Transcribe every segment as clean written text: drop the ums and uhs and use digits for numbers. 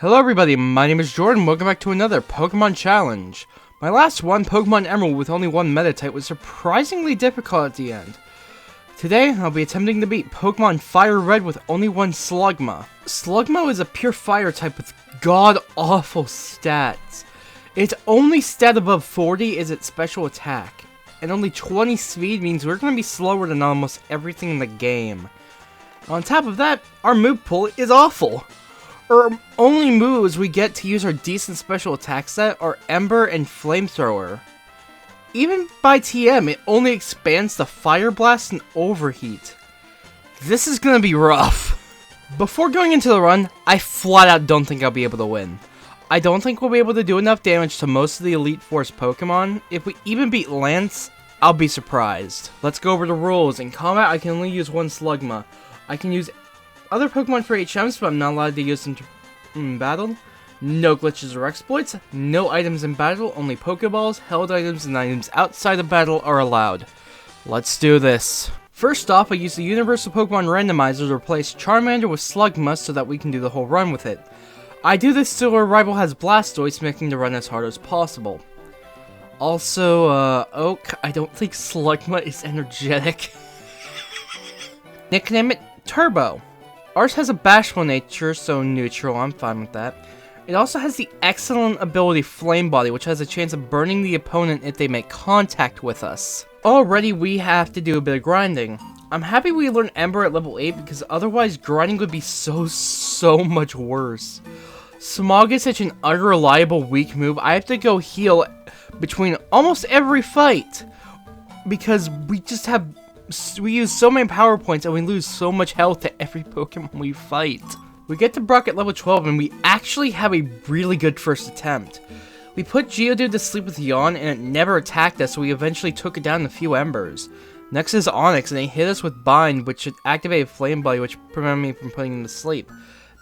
Hello everybody, my name is Jordan, welcome back to another Pokemon Challenge. My last one, Pokemon Emerald with only one Meta-type, was surprisingly difficult at the end. Today, I'll be attempting to beat Pokemon FireRed with only one Slugma. Slugma is a pure fire type with god-awful stats. Its only stat above 40 is its special attack, and only 20 speed means we're going to be slower than almost everything in the game. On top of that, our move pool is awful. Our only moves we get to use our decent special attack set are Ember and Flamethrower. Even by TM, it only expands to Fire Blast and Overheat. This is gonna be rough. Before going into the run, I flat out don't think I'll be able to win. I don't think we'll be able to do enough damage to most of the Elite Force Pokemon. If we even beat Lance, I'll be surprised. Let's go over the rules. In combat, I can only use one Slugma. I can use other Pokemon for HMs, but I'm not allowed to use them in battle. No glitches or exploits. No items in battle. Only Pokeballs, held items, and items outside of battle are allowed. Let's do this. First off, I use the Universal Pokemon Randomizer to replace Charmander with Slugma so that we can do the whole run with it. I do this so our rival has Blastoise, making the run as hard as possible. Also, Oak, I don't think Slugma is energetic. Nickname it Turbo. Ours has a bashful nature, so neutral, I'm fine with that. It also has the excellent ability Flame Body, which has a chance of burning the opponent if they make contact with us. Already, we have to do a bit of grinding. I'm happy we learned Ember at level 8, because otherwise grinding would be so much worse. Smog is such an unreliable weak move, I have to go heal between almost every fight. Because we use so many power points and we lose so much health to every Pokemon we fight. We get to Brock at level 12 and we actually have a really good first attempt. We put Geodude to sleep with Yawn and it never attacked us, so we eventually took it down in a few embers. Next is Onix and they hit us with Bind, which activated Flame Body, which prevented me from putting him to sleep.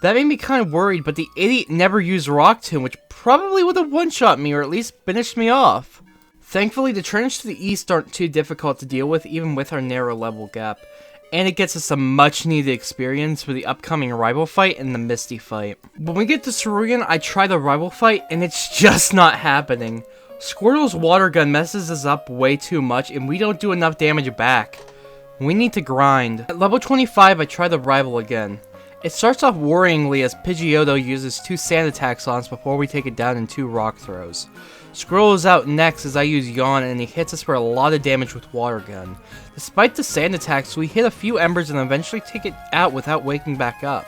That made me kind of worried, but the idiot never used Rock Tomb, which probably would have one-shot me or at least finished me off. Thankfully, the trainers to the east aren't too difficult to deal with, even with our narrow level gap. And it gets us some much-needed experience for the upcoming rival fight and the Misty fight. When we get to Cerulean, I try the rival fight, and it's just not happening. Squirtle's water gun messes us up way too much, and we don't do enough damage back. We need to grind. At level 25, I try the rival again. It starts off worryingly as Pidgeotto uses 2 Sand Attacks on us before we take it down in 2 Rock Throws. Squirtle is out next as I use Yawn and he hits us for a lot of damage with Water Gun. Despite the Sand Attacks, we hit a few Embers and eventually take it out without waking back up.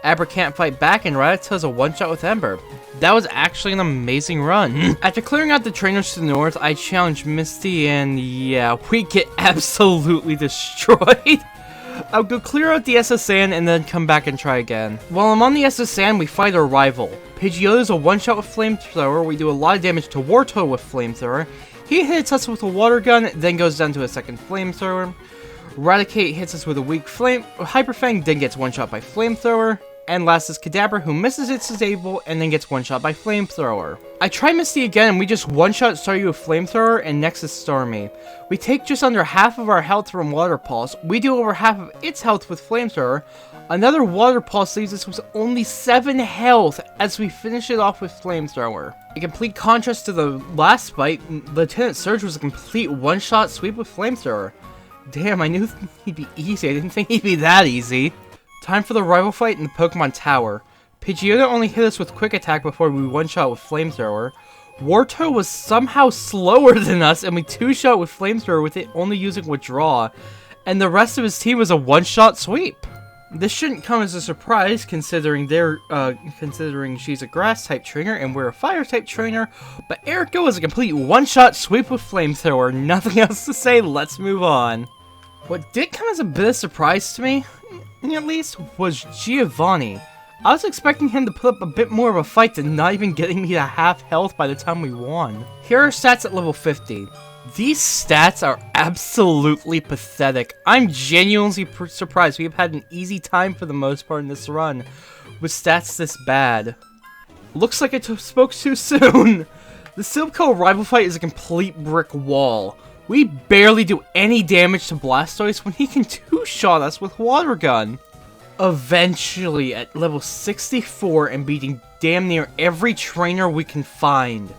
Abra can't fight back and Rattata's a one-shot with Ember. That was actually an amazing run. After clearing out the trainers to the north, I challenge Misty and yeah, we get absolutely destroyed. I'll go clear out the SS Sand and then come back and try again. While I'm on the SS Sand, we fight our rival. Pidgeotto is a one-shot with Flamethrower. We do a lot of damage to Wartortle with Flamethrower. He hits us with a Water Gun, then goes down to a second Flamethrower. Raticate hits us with a weak Hyper Fang, then gets one-shot by Flamethrower. And last is Kadabra, who misses its disable and then gets one-shot by Flamethrower. I try Misty again and we just one-shot Staryu with Flamethrower, and next is Stormy. We take just under half of our health from Water Pulse. We do over half of its health with Flamethrower. Another Water Pulse leaves us with only 7 health as we finish it off with Flamethrower. In complete contrast to the last fight, Lieutenant Surge was a complete one-shot sweep with Flamethrower. Damn, I knew he'd be easy. I didn't think he'd be that easy. Time for the rival fight in the Pokemon Tower. Pidgeotto only hit us with Quick Attack before we one-shot with Flamethrower. Wartortle was somehow slower than us and we two-shot with Flamethrower with it only using Withdraw. And the rest of his team was a one-shot sweep. This shouldn't come as a surprise considering she's a Grass-type trainer and we're a Fire-type trainer. But Erica was a complete one-shot sweep with Flamethrower. Nothing else to say, let's move on. What did come as a bit of surprise to me, at least, was Giovanni. I was expecting him to put up a bit more of a fight than not even getting me to half health by the time we won. Here are stats at level 50. These stats are absolutely pathetic. I'm genuinely surprised we have had an easy time for the most part in this run with stats this bad. Looks like I spoke too soon. The Silpco rival fight is a complete brick wall. We barely do any damage to Blastoise when he can two-shot us with Water Gun. Eventually, at level 64 and beating damn near every trainer we can find,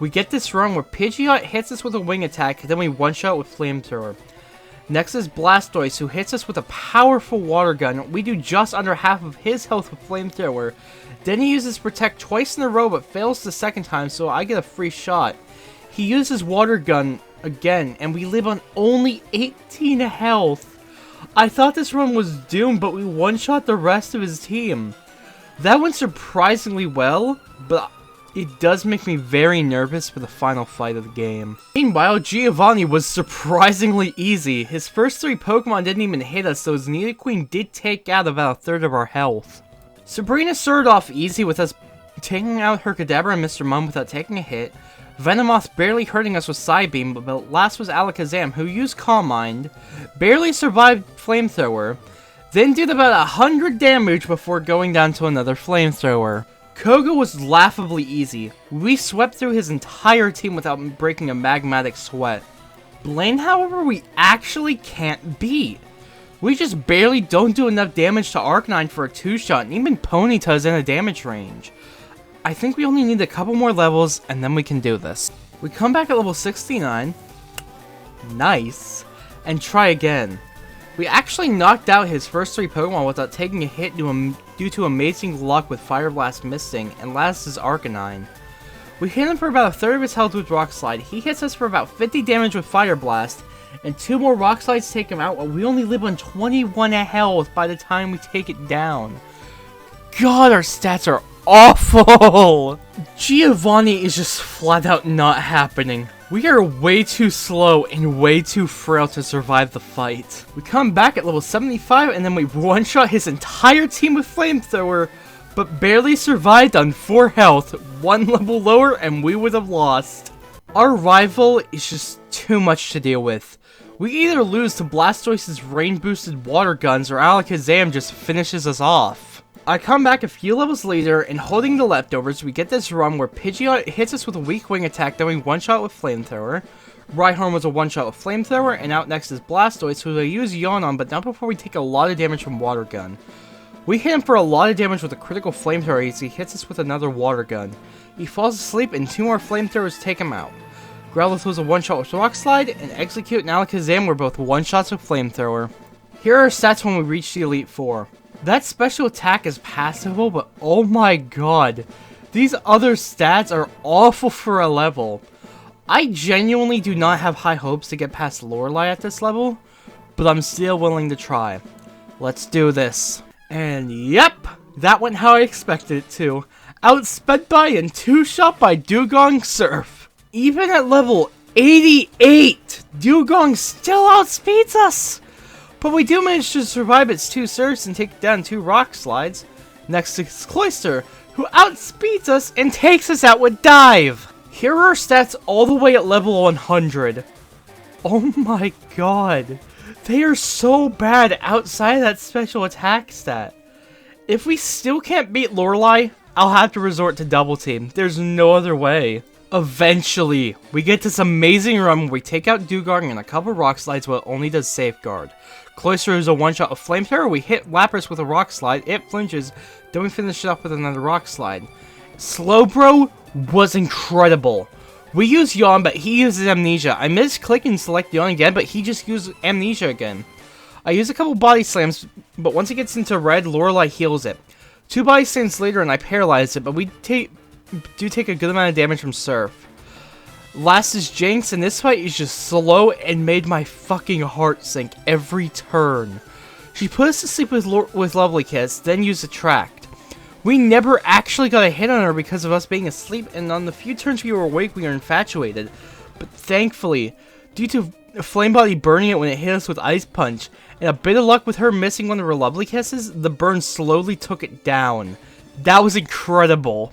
we get this run where Pidgeot hits us with a wing attack, and then we one-shot with Flamethrower. Next is Blastoise, who hits us with a powerful water gun. We do just under half of his health with Flamethrower. Then he uses Protect twice in a row, but fails the second time, so I get a free shot. He uses water gun again, and we live on only 18 health. I thought this run was doomed, but we one-shot the rest of his team. That went surprisingly well, but it does make me very nervous for the final fight of the game. Meanwhile, Giovanni was surprisingly easy. His first 3 Pokemon didn't even hit us, so his Nidoqueen did take out about a third of our health. Sabrina started off easy with us taking out her Kadabra and Mr. Mime without taking a hit. Venomoth barely hurting us with Psybeam, but last was Alakazam, who used Calm Mind, barely survived Flamethrower, then did about 100 damage before going down to another Flamethrower. Koga was laughably easy. We swept through his entire team without breaking a magmatic sweat. Blaine, however, we actually can't beat. We just barely don't do enough damage to Arcanine for a 2-shot, and even Ponyta is in a damage range. I think we only need a couple more levels, and then we can do this. We come back at level 69. Nice. And try again. We actually knocked out his first 3 Pokemon without taking a hit due to amazing luck with Fire Blast missing, and last is Arcanine. We hit him for about a third of his health with Rock Slide. He hits us for about 50 damage with Fire Blast, and 2 more Rock Slides take him out while we only live on 21 health by the time we take it down. God, our stats are awful! Giovanni is just flat out not happening. We are way too slow and way too frail to survive the fight. We come back at level 75 and then we one-shot his entire team with Flamethrower, but barely survived on 4 health, 1 level lower, and we would have lost. Our rival is just too much to deal with. We either lose to Blastoise's rain-boosted water guns or Alakazam just finishes us off. I come back a few levels later, and holding the leftovers, we get this run where Pidgeot hits us with a weak wing attack, then we one-shot with Flamethrower. Rhyhorn was a one-shot with Flamethrower, and out next is Blastoise, who I use Yawn on, but not before we take a lot of damage from Water Gun. We hit him for a lot of damage with a critical Flamethrower as he hits us with another Water Gun. He falls asleep, and 2 more Flamethrowers take him out. Growlithe was a one-shot with Rock Slide, and Execute and Alakazam were both one-shots with Flamethrower. Here are our stats when we reach the Elite Four. That special attack is passable, but oh my god, these other stats are awful for a level. I genuinely do not have high hopes to get past Lorelei at this level, but I'm still willing to try. Let's do this. And yep, that went how I expected it to. Outsped by and 2-shot by Dugong Surf. Even at level 88, Dugong still outspeeds us! But we do manage to survive its 2 surfs and take down 2 rock slides. Next is Cloyster, who outspeeds us and takes us out with Dive. Here are our stats all the way at level 100. Oh my god. They are so bad outside of that special attack stat. If we still can't beat Lorelei, I'll have to resort to Double Team. There's no other way. Eventually, we get this amazing run where we take out Dugong and a couple rock slides, but it only does Safeguard. Cloyster is a one-shot of Flamethrower, we hit Lapras with a rock slide, it flinches, then we finish it off with another rock slide. Slowbro was incredible. We use Yawn, but he uses Amnesia. I misclick and select Yawn again, but he just used Amnesia again. I use a couple Body Slams, but once it gets into red, Lorelei heals it. 2 Body Slams later and I paralyze it, but we do take a good amount of damage from Surf. Last is Jinx, and this fight is just slow and made my fucking heart sink every turn. She put us to sleep with Lovely Kiss, then used Attract. We never actually got a hit on her because of us being asleep, and on the few turns we were awake we were infatuated. But thankfully, due to Flame Body burning it when it hit us with Ice Punch, and a bit of luck with her missing one of her Lovely Kisses, the burn slowly took it down. That was incredible.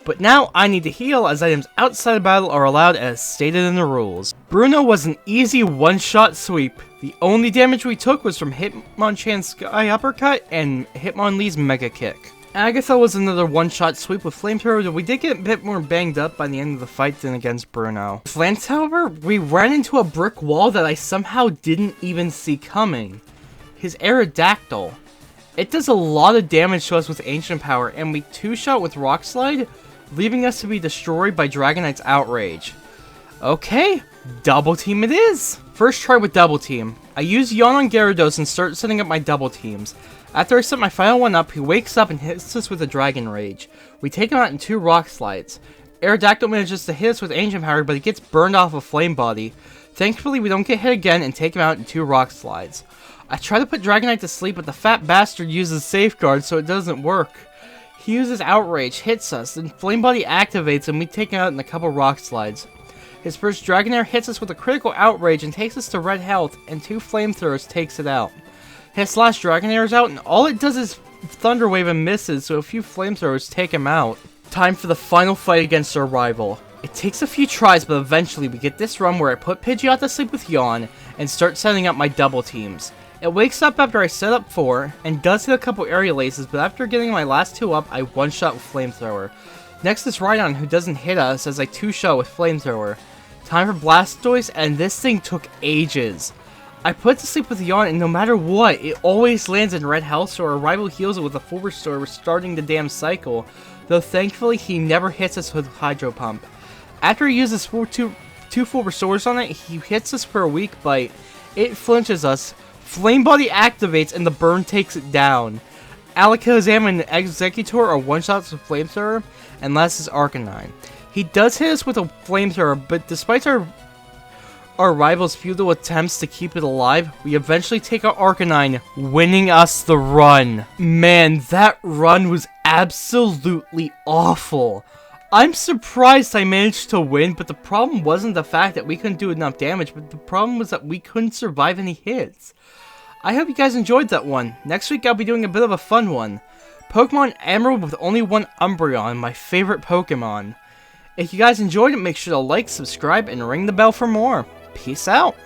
But now I need to heal, as items outside of battle are allowed as stated in the rules. Bruno was an easy one-shot sweep. The only damage we took was from Hitmonchan's Sky Uppercut and Hitmonlee's Mega Kick. Agatha was another one-shot sweep with Flamethrower, but we did get a bit more banged up by the end of the fight than against Bruno. With Lance, however, we ran into a brick wall that I somehow didn't even see coming. His Aerodactyl. It does a lot of damage to us with Ancient Power, and we 2-shot with Rock Slide, leaving us to be destroyed by Dragonite's Outrage. Okay, double team it is! First try with double team. I use Yawn on Gyarados and start setting up my double teams. After I set my final one up, he wakes up and hits us with a Dragon Rage. We take him out in 2 Rock Slides. Aerodactyl manages to hit us with Ancient Power, but he gets burned off of Flame Body. Thankfully, we don't get hit again and take him out in 2 Rock Slides. I try to put Dragonite to sleep, but the fat bastard uses Safeguard, so it doesn't work. He uses Outrage, hits us, then Flame Body activates and we take him out in a couple Rock Slides. His first Dragonair hits us with a critical Outrage and takes us to red health, and 2 Flamethrowers takes it out. His last Dragonair is out, and all it does is Thunder Wave and misses, so a few Flamethrowers take him out. Time for the final fight against our rival. It takes a few tries, but eventually we get this run where I put Pidgeot to sleep with Yawn, and start setting up my double teams. It wakes up after I set up 4, and does hit a couple Aerial Aces, but after getting my last 2 up, I 1-shot with Flamethrower. Next is Rhydon, who doesn't hit us, as I 2-shot with Flamethrower. Time for Blastoise, and this thing took ages. I put it to sleep with Yawn, and no matter what, it always lands in red health, so our rival heals it with a full restore, restarting the damn cycle. Though thankfully, he never hits us with Hydro Pump. After he uses two full restores on it, he hits us for a weak bite. It flinches us. Flame Body activates, and the burn takes it down. Alakazam and Executor are 1-shots with Flamethrower, and last is Arcanine. He does hit us with a Flamethrower, but despite our rival's futile attempts to keep it alive, we eventually take out Arcanine, winning us the run. Man, that run was absolutely awful. I'm surprised I managed to win, but the problem wasn't the fact that we couldn't do enough damage, but the problem was that we couldn't survive any hits. I hope you guys enjoyed that one. Next week I'll be doing a bit of a fun one. Pokemon Emerald with only 1 Umbreon, my favorite Pokemon. If you guys enjoyed it, make sure to like, subscribe, and ring the bell for more. Peace out.